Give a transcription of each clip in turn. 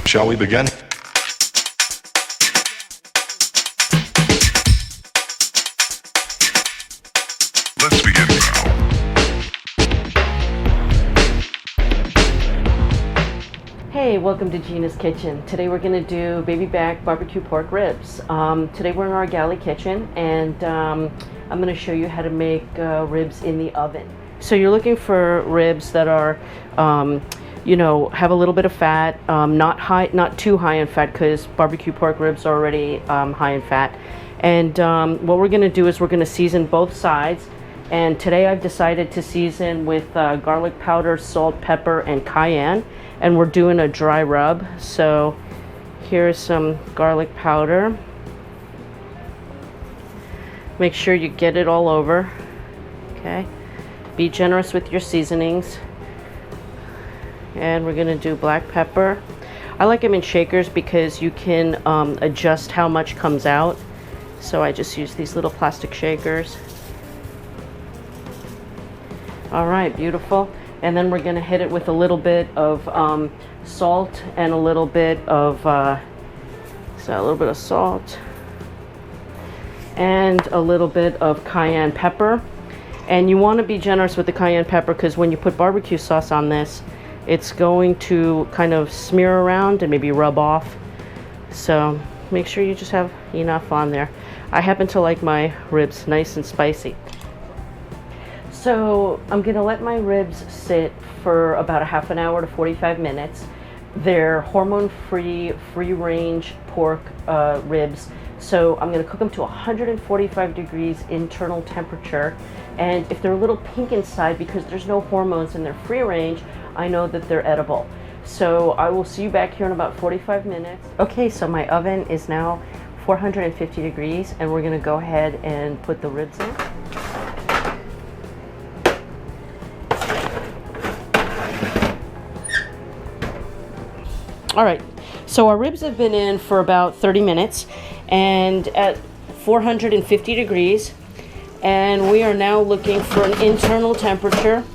Shall we begin? Let's begin now. Hey, welcome to Gina's Kitchen. Today we're going to do baby back barbecue pork ribs. Today we're in our galley kitchen, and I'm going to show you how to make ribs in the oven. So you're looking for ribs that are, have a little bit of fat, not too high in fat, because barbecue pork ribs are already high in fat. And what we're going to do is we're going to season both sides. And today I've decided to season with garlic powder, salt, pepper, and cayenne. And we're doing a dry rub. So here's some garlic powder. Make sure you get it all over. Okay. Be generous with your seasonings. And we're gonna do black pepper. I like them in shakers because you can adjust how much comes out. So I just use these little plastic shakers. All right, beautiful. And then we're gonna hit it with a little bit of salt and a little bit of salt and a little bit of cayenne pepper. And you want to be generous with the cayenne pepper because when you put barbecue sauce on this, it's going to kind of smear around and maybe rub off. So make sure you just have enough on there. I happen to like my ribs nice and spicy. So I'm gonna let my ribs sit for about a half an hour to 45 minutes. They're hormone-free, free-range pork ribs. So I'm gonna cook them to 145 degrees internal temperature. And if they're a little pink inside because there's no hormones and they're free range, I know that they're edible. So I will see you back here in about 45 minutes. Okay, so my oven is now 450 degrees and we're gonna go ahead and put the ribs in. All right, so our ribs have been in for about 30 minutes and at 450 degrees. And we are now looking for an internal temperature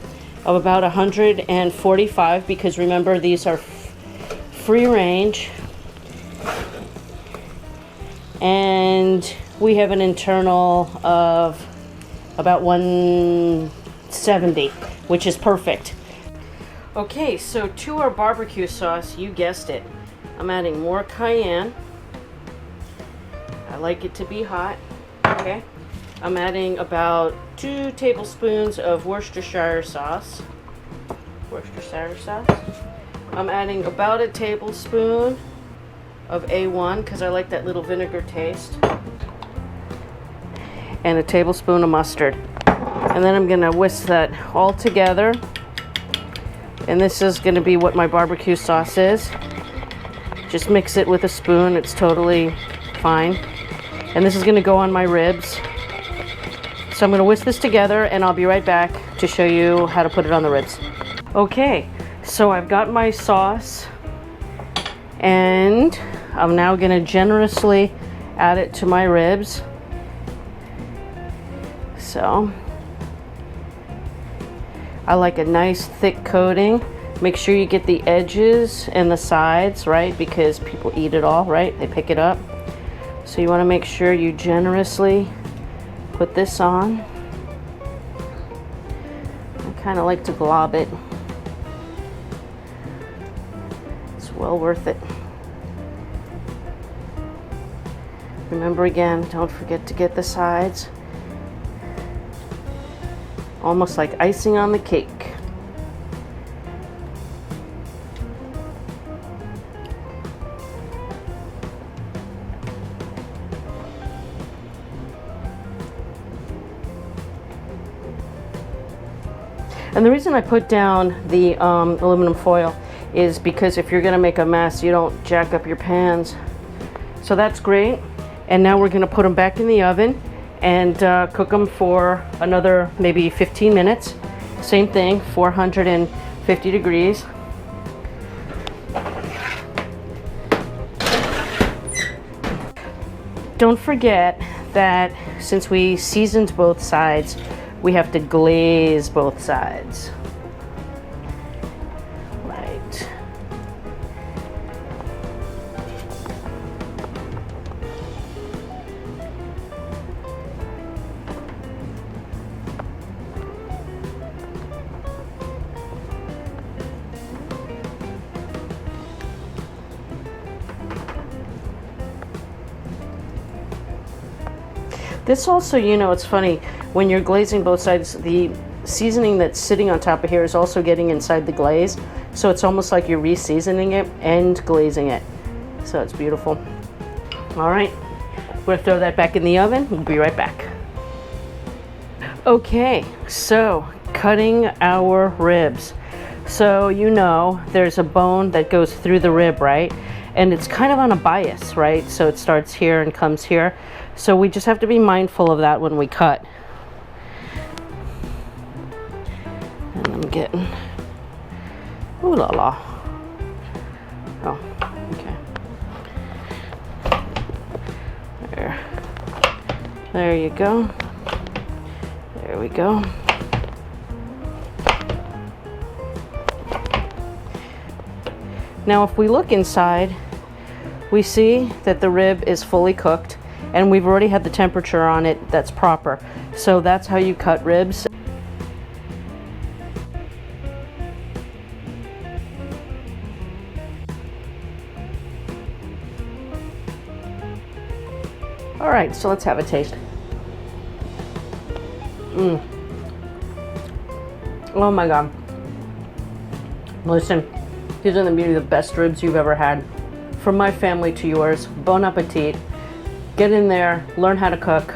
of about 145 because remember, these are free range. And we have an internal of about 170, which is perfect. Okay, so to our barbecue sauce, you guessed it, I'm adding more cayenne. I like it to be hot, okay? I'm adding about 2 tablespoons of Worcestershire sauce. I'm adding about a tablespoon of A1 because I like that little vinegar taste. And a tablespoon of mustard. And then I'm gonna whisk that all together. And this is going to be what my barbecue sauce is. Just mix it with a spoon. It's totally fine. And this is going to go on my ribs. So I'm going to whisk this together and I'll be right back to show you how to put it on the ribs. Okay, so I've got my sauce and I'm now going to generously add it to my ribs. So I like a nice thick coating. Make sure you get the edges and the sides, right? Because people eat it all, right? They pick it up. So you want to make sure you generously put this on. I kind of like to glob it. It's well worth it. Remember again, don't forget to get the sides. Almost like icing on the cake. And the reason I put down the aluminum foil is because if you're gonna make a mess, you don't jack up your pans. So that's great. And now we're gonna put them back in the oven and cook them for another maybe 15 minutes. Same thing, 450 degrees. Don't forget that since we seasoned both sides, we have to glaze both sides. Right. This also, you know, it's funny, when you're glazing both sides, the seasoning that's sitting on top of here is also getting inside the glaze. So it's almost like you're re-seasoning it and glazing it. So it's beautiful. All right, we're gonna throw that back in the oven. We'll be right back. Okay, so cutting our ribs. So you know, there's a bone that goes through the rib, right? And it's kind of on a bias, right? So it starts here and comes here. So we just have to be mindful of that when we cut. And I'm getting, ooh la la. Oh, okay. There you go. There we go. Now if we look inside, we see that the rib is fully cooked and we've already had the temperature on it that's proper. So that's how you cut ribs. All right, so let's have a taste. Oh my God. Listen, these are gonna be the best ribs you've ever had. From my family to yours, bon appetit. Get in there, learn how to cook.